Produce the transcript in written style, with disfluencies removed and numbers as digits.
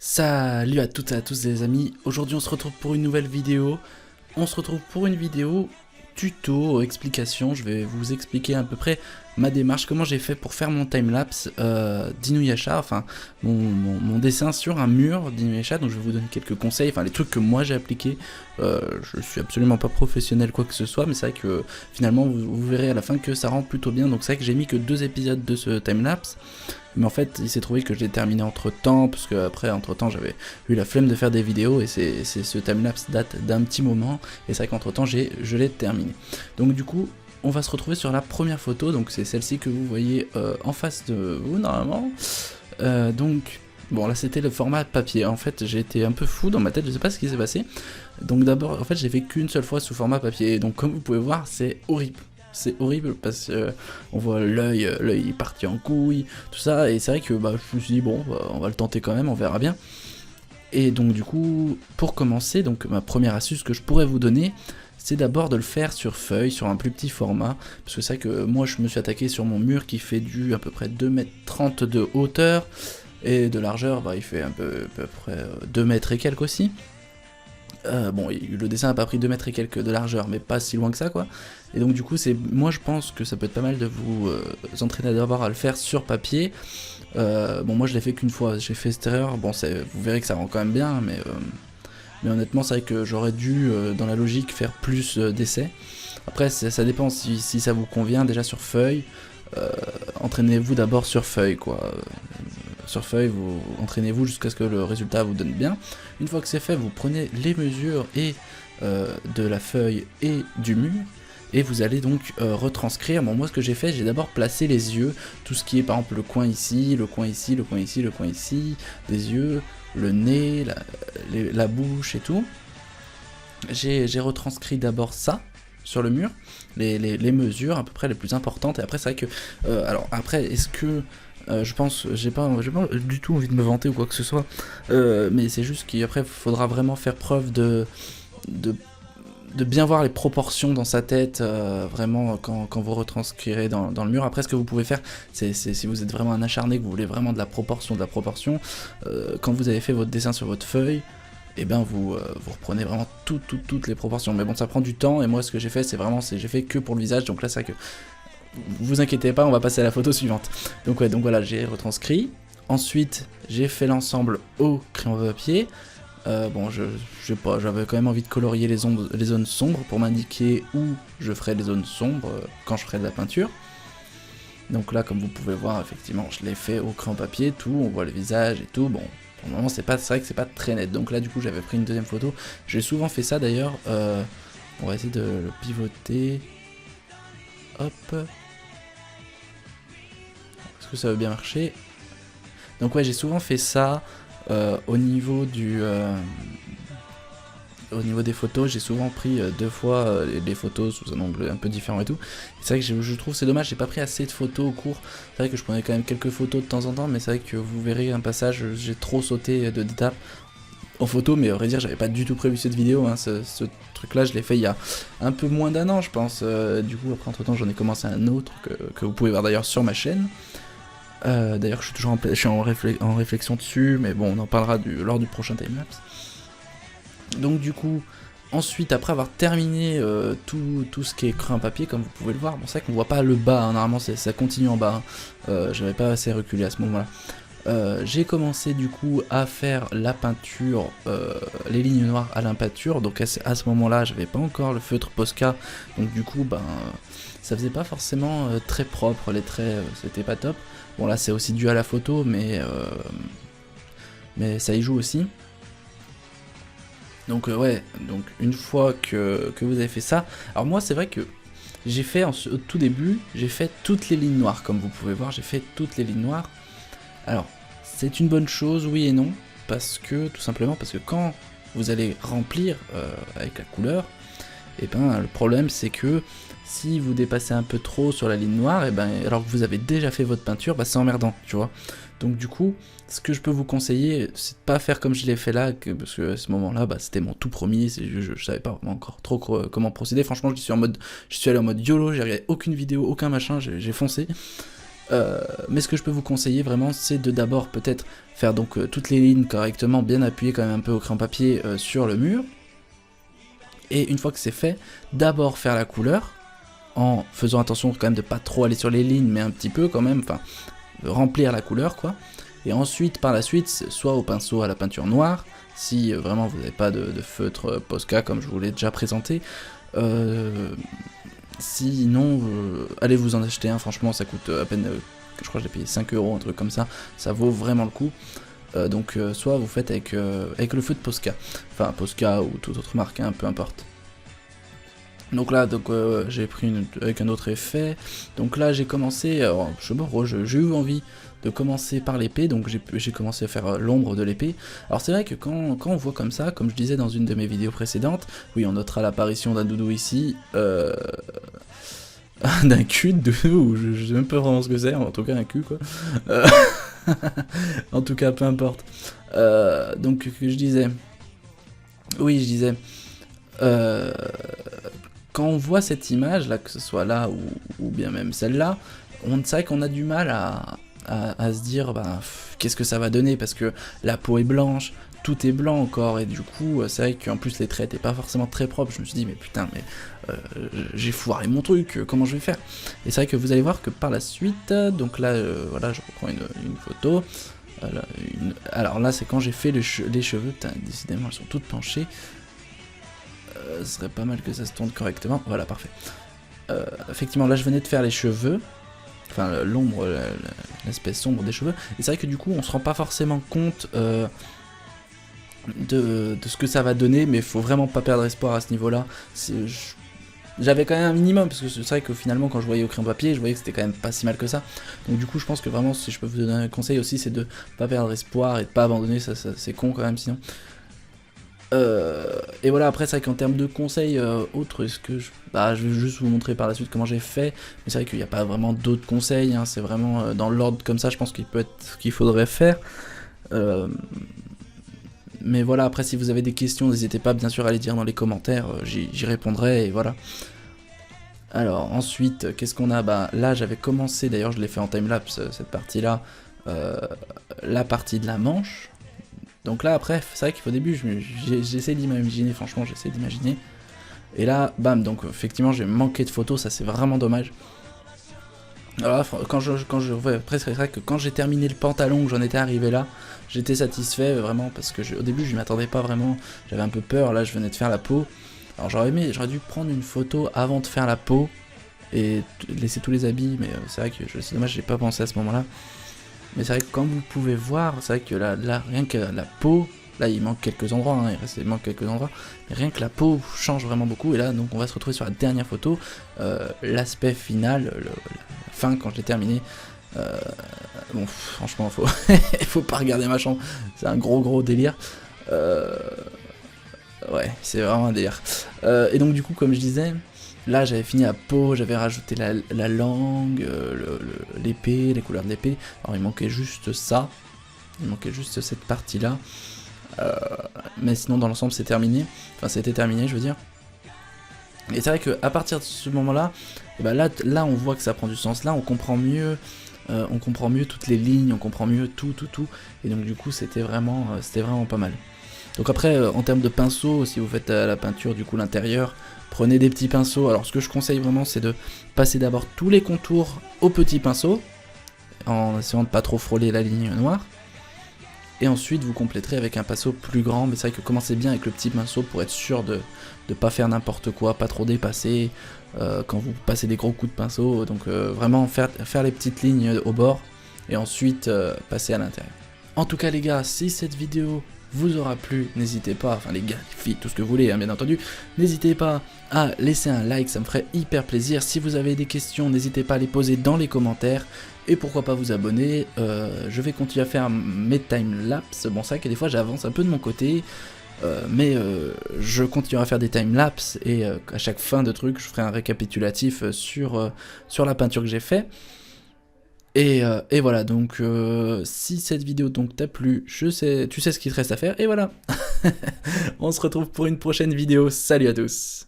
Salut à toutes et à tous les amis, aujourd'hui on se retrouve pour une nouvelle vidéo. On se retrouve pour une vidéo tuto, explication. Je vais vous expliquer à peu près ma démarche, comment j'ai fait pour faire mon timelapse d'Inuyasha, enfin mon dessin sur un mur d'Inuyasha. Donc je vais vous donner quelques conseils, enfin les trucs que moi j'ai appliqués. Je suis absolument pas professionnel quoi que ce soit, mais c'est vrai que finalement vous verrez à la fin que ça rend plutôt bien. Donc c'est vrai que j'ai mis que 2 épisodes de ce timelapse. Mais en fait, il s'est trouvé que je l'ai terminé entre temps, parce que après, entre temps, j'avais eu la flemme de faire des vidéos, et ce timelapse date d'un petit moment, et c'est vrai qu'entre temps, je l'ai terminé. Donc du coup, on va se retrouver sur la première photo, donc c'est celle-ci que vous voyez en face de vous, normalement. Donc, bon, là, c'était le format papier. En fait, j'ai été un peu fou dans ma tête, je sais pas ce qui s'est passé. Donc d'abord, en fait, j'ai fait qu'une seule fois sous format papier, donc comme vous pouvez voir, c'est horrible. C'est horrible parce que on voit l'œil parti en couille, tout ça, et c'est vrai que je me suis dit bon, on va le tenter quand même, on verra bien. Et donc du coup, pour commencer, donc ma première astuce que je pourrais vous donner, c'est d'abord de le faire sur feuille, sur un plus petit format, parce que c'est vrai que moi je me suis attaqué sur mon mur qui fait du à peu près 2,30 m de hauteur, et de largeur, il fait à peu près 2 mètres et quelques aussi. Bon, le dessin n'a pas pris 2 mètres et quelques de largeur, mais pas si loin que ça, quoi. Et donc du coup, moi je pense que ça peut être pas mal de vous entraîner d'abord à le faire sur papier. Bon, moi je l'ai fait qu'une fois, j'ai fait cette erreur. Bon, vous verrez que ça rend quand même bien, mais honnêtement, c'est vrai que j'aurais dû, dans la logique, faire plus d'essais. Après, ça dépend si ça vous convient. Déjà sur feuille, entraînez-vous d'abord sur feuille, quoi. Sur feuille, vous entraînez-vous jusqu'à ce que le résultat vous donne bien. Une fois que c'est fait, vous prenez les mesures de la feuille et du mur, et vous allez donc retranscrire. Bon, moi ce que j'ai fait, j'ai d'abord placé les yeux, tout ce qui est par exemple le coin ici, le coin ici, le coin ici, le coin ici, des yeux, le nez, la bouche et tout. J'ai retranscrit d'abord ça sur le mur, les mesures à peu près les plus importantes, et après c'est vrai que alors après est-ce que je pense, j'ai pas du tout envie de me vanter ou quoi que ce soit, mais c'est juste qu'après il faudra vraiment faire preuve de bien voir les proportions dans sa tête, vraiment quand vous retranscrirez dans le mur. Après ce que vous pouvez faire, c'est si vous êtes vraiment un acharné, que vous voulez vraiment de la proportion, quand vous avez fait votre dessin sur votre feuille, et bien vous reprenez vraiment toutes les proportions. Mais bon, ça prend du temps, et moi ce que j'ai fait, j'ai fait que pour le visage, donc là c'est vrai que vous inquiétez pas, on va passer à la photo suivante. Donc ouais, donc voilà, j'ai retranscrit. Ensuite, j'ai fait l'ensemble au crayon papier. Bon, je sais pas, j'avais quand même envie de colorier les zones sombres pour m'indiquer où je ferai les zones sombres quand je ferai de la peinture. Donc là, comme vous pouvez voir, effectivement, je l'ai fait au crayon papier, tout, on voit le visage et tout. Bon, pour le moment, c'est vrai que c'est pas très net. Donc là, du coup, j'avais pris une deuxième photo. J'ai souvent fait ça d'ailleurs. On va essayer de le pivoter. Hop. Est-ce que ça va bien marcher? Donc ouais, j'ai souvent fait ça au niveau des photos. J'ai souvent pris 2 fois les photos sous un angle un peu différent et tout. C'est vrai que je trouve c'est dommage, j'ai pas pris assez de photos au cours. C'est vrai que je prenais quand même quelques photos de temps en temps, mais c'est vrai que vous verrez un passage, j'ai trop sauté d'étapes en photo, mais à vrai dire j'avais pas du tout prévu cette vidéo, hein. Ce truc là je l'ai fait il y a un peu moins d'un an je pense. Du coup après entre temps j'en ai commencé un autre que vous pouvez voir d'ailleurs sur ma chaîne. D'ailleurs je suis en réflexion dessus, mais bon on en parlera lors du prochain timelapse. Donc du coup, ensuite après avoir terminé tout ce qui est crayon papier, comme vous pouvez le voir, bon c'est vrai qu'on voit pas le bas, hein, normalement ça continue en bas, j'avais pas assez reculé à ce moment-là. J'ai commencé du coup à faire la peinture, les lignes noires à l'impeinture. Donc à ce moment-là j'avais pas encore le feutre Posca, donc du coup ça faisait pas forcément très propre, les traits c'était pas top. Bon là c'est aussi dû à la photo, mais ça y joue aussi. Donc ouais, donc une fois que vous avez fait ça, alors moi c'est vrai que j'ai fait au tout début, j'ai fait toutes les lignes noires, comme vous pouvez voir, j'ai fait toutes les lignes noires. Alors c'est une bonne chose, oui et non, tout simplement parce que quand vous allez remplir avec la couleur, et le problème c'est que si vous dépassez un peu trop sur la ligne noire, alors que vous avez déjà fait votre peinture, c'est emmerdant, tu vois. Donc du coup, ce que je peux vous conseiller, c'est de pas faire comme je l'ai fait là, parce que à ce moment-là, c'était mon tout premier, je savais pas vraiment encore trop comment procéder. Franchement, je suis allé en mode YOLO, j'ai regardé aucune vidéo, aucun machin, j'ai foncé. Mais ce que je peux vous conseiller vraiment, c'est de d'abord peut-être faire donc toutes les lignes correctement, bien appuyer quand même un peu au crayon papier sur le mur. Et une fois que c'est fait, d'abord faire la couleur, en faisant attention quand même de pas trop aller sur les lignes, mais un petit peu quand même, enfin remplir la couleur quoi. Et ensuite, par la suite, soit au pinceau à la peinture noire, si vraiment vous n'avez pas de feutre Posca comme je vous l'ai déjà présenté. Sinon, allez vous en acheter un, franchement ça coûte à peine, je crois que j'ai payé 5 €, un truc comme ça vaut vraiment le coup. Donc soit vous faites avec le feu de Posca, enfin Posca ou toute autre marque, hein, peu importe. Donc là, j'ai pris avec un autre effet. Donc là j'ai commencé, alors, j'ai eu envie de commencer par l'épée, donc j'ai commencé à faire l'ombre de l'épée. Alors c'est vrai que quand on voit comme ça, comme je disais dans une de mes vidéos précédentes, oui on notera l'apparition d'un doudou ici, d'un cul de doudou, ou je sais même pas vraiment ce que c'est, en tout cas un cul quoi. En tout cas peu importe. Donc je disais, oui je disais, quand on voit cette image là, que ce soit là ou bien même celle-là, c'est vrai qu'on a du mal à se dire bah, qu'est-ce que ça va donner, parce que la peau est blanche, tout est blanc encore, et du coup c'est vrai qu'en plus les traits étaient pas forcément très propres. Je me suis dit mais putain, mais j'ai foiré mon truc, comment je vais faire? Et c'est vrai que vous allez voir que par la suite, donc là voilà, je reprends une photo. Alors là c'est quand j'ai fait les cheveux, putain décidément elles sont toutes penchées. Ce serait pas mal que ça se tourne correctement, voilà parfait. Effectivement là je venais de faire les cheveux, enfin l'ombre, l'espèce sombre des cheveux, et c'est vrai que du coup on se rend pas forcément compte de ce que ça va donner, mais faut vraiment pas perdre espoir à ce niveau là. J'avais quand même un minimum, parce que c'est vrai que finalement quand je voyais au crayon papier, je voyais que c'était quand même pas si mal que ça. Donc du coup je pense que vraiment si je peux vous donner un conseil aussi, c'est de pas perdre espoir et de pas abandonner, ça c'est con quand même sinon. Et voilà, après c'est vrai qu'en termes de conseils autres, est-ce que je vais juste vous montrer par la suite comment j'ai fait, mais c'est vrai qu'il n'y a pas vraiment d'autres conseils, hein, c'est vraiment dans l'ordre comme ça je pense qu'il faudrait faire. Mais voilà, après si vous avez des questions, n'hésitez pas bien sûr à les dire dans les commentaires, j'y répondrai, et voilà. Alors ensuite, qu'est-ce qu'on a? Bah là j'avais commencé, d'ailleurs je l'ai fait en timelapse cette partie-là, la partie de la manche. Donc là après, c'est vrai qu'au début j'essaie d'imaginer, franchement j'essaie d'imaginer. Et là, bam, donc effectivement j'ai manqué de photos, ça c'est vraiment dommage. Alors là, après c'est vrai que quand j'ai terminé le pantalon, que j'en étais arrivé là, j'étais satisfait vraiment, parce que au début je m'y attendais pas vraiment, j'avais un peu peur, là je venais de faire la peau. Alors j'aurais dû prendre une photo avant de faire la peau, et laisser tous les habits, mais c'est vrai que c'est dommage, j'ai pas pensé à ce moment là. Mais c'est vrai que comme vous pouvez voir, c'est vrai que là rien que la peau, là il manque quelques endroits, hein, il manque quelques endroits, mais rien que la peau change vraiment beaucoup. Et là donc on va se retrouver sur la dernière photo, l'aspect final, la fin quand je l'ai terminé. Bon franchement il faut pas regarder ma chambre, c'est un gros délire. Ouais, c'est vraiment un délire. Et donc du coup comme je disais, là j'avais fini la peau, j'avais rajouté la langue, l'épée, les couleurs de l'épée. Alors il manquait juste ça, il manquait juste cette partie là. Mais sinon dans l'ensemble c'est terminé, enfin c'était terminé je veux dire. Et c'est vrai qu'à partir de ce moment là, et ben là on voit que ça prend du sens, là on comprend mieux toutes les lignes, on comprend mieux tout. Et donc du coup c'était vraiment pas mal. Donc après en termes de pinceau, si vous faites la peinture du coup l'intérieur, prenez des petits pinceaux. Alors ce que je conseille vraiment c'est de passer d'abord tous les contours au petit pinceau, en essayant de pas trop frôler la ligne noire. Et ensuite vous compléterez avec un pinceau plus grand, mais c'est vrai que commencez bien avec le petit pinceau pour être sûr de pas faire n'importe quoi, pas trop dépasser quand vous passez des gros coups de pinceau. Donc vraiment faire les petites lignes au bord et ensuite passer à l'intérieur. En tout cas les gars, si cette vidéo vous aura plu, n'hésitez pas, enfin les gars, les filles, tout ce que vous voulez hein, bien entendu, n'hésitez pas à laisser un like, ça me ferait hyper plaisir. Si vous avez des questions, n'hésitez pas à les poser dans les commentaires, et pourquoi pas vous abonner. Je vais continuer à faire mes timelapses, bon c'est vrai que des fois j'avance un peu de mon côté, mais je continuerai à faire des timelapses, et à chaque fin de truc je ferai un récapitulatif sur la peinture que j'ai fait. Et voilà, donc si cette vidéo t'a plu, tu sais ce qu'il te reste à faire, et voilà. On se retrouve pour une prochaine vidéo, salut à tous.